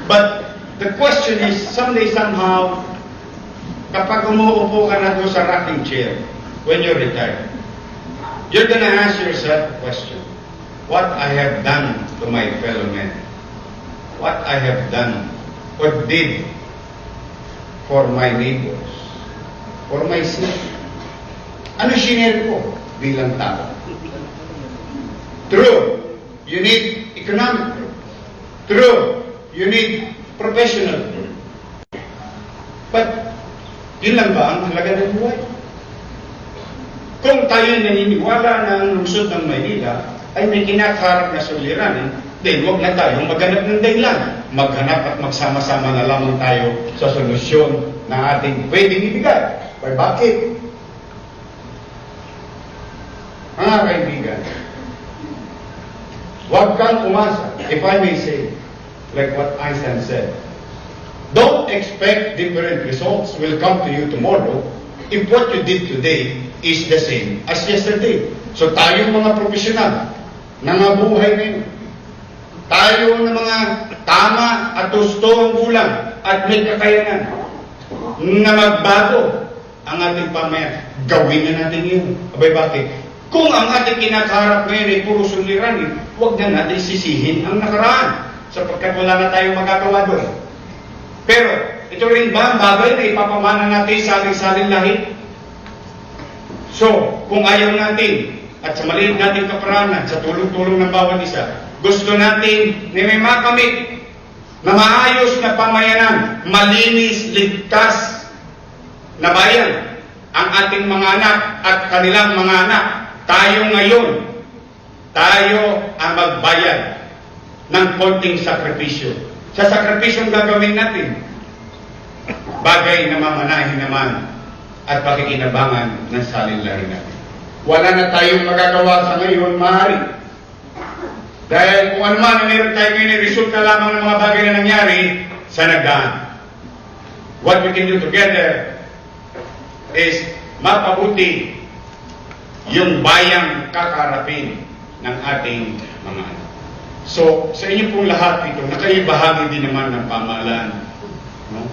But the question is, someday, somehow, kapag umuupo ka na doon sa rocking chair, when you're retired, you're gonna ask yourself a question. What I have done to my fellow men, what I have done or did for my neighbors, for myself. Ano sinare ko bilang tao? True, you need economic growth. True, you need professional growth. But, yun lang ba ang halaga ng buhay? Kung tayo naniniwala na ang lungsod ng Maynila ay may kinakaharap na suliranin, then huwag na tayong maghanap ng dahilan. Maghanap at magsama-sama na lamang tayo sa solusyon na ating pwedeng ibigay. Pero bakit? Mga kaibigan, huwag kang umasa, if I may say, like what Einstein said, don't expect different results will come to you tomorrow if what you did today is the same as yesterday. So tayong mga profesional, nangabuhay ngayon, tayo ng mga tama at gusto ang bulang at may kakayanan na magbago ang ating pamayan. Gawin na natin yun. Abay, bakit? Kung ang ating kinakaharap ngayon ay puro suliranin, huwag na natin sisihin ang nakaraan sapagkat wala na tayong magagawa doon. Pero, ito rin ba ang bagay na ipapamana natin sa ating lahi? So, kung ayaw natin at sa maliit nating kaparanan, sa tulong-tulong ng bawat isa, gusto natin na may makamit na maayos na pamayanan, malinis, ligtas na bayan ang ating mga anak at kanilang mga anak. Tayo ngayon, tayo ang magbayad ng konting sakripisyo. Sa sakripisyong gagawin natin, bagay na mamanahin naman at pakikinabangan ng salinlahi natin. Wala na tayong magagawa sa ngayon, maaari. Dahil kung ano man na meron tayo ngayon, resulta lamang ng mga bagay na nangyari sa nagdaan. What we can do together is mapabuti yung bayang kakarapin ng ating mga anak. So, sa inyo pong lahat ito, nakaibahagi din naman ng pamahalaan. No?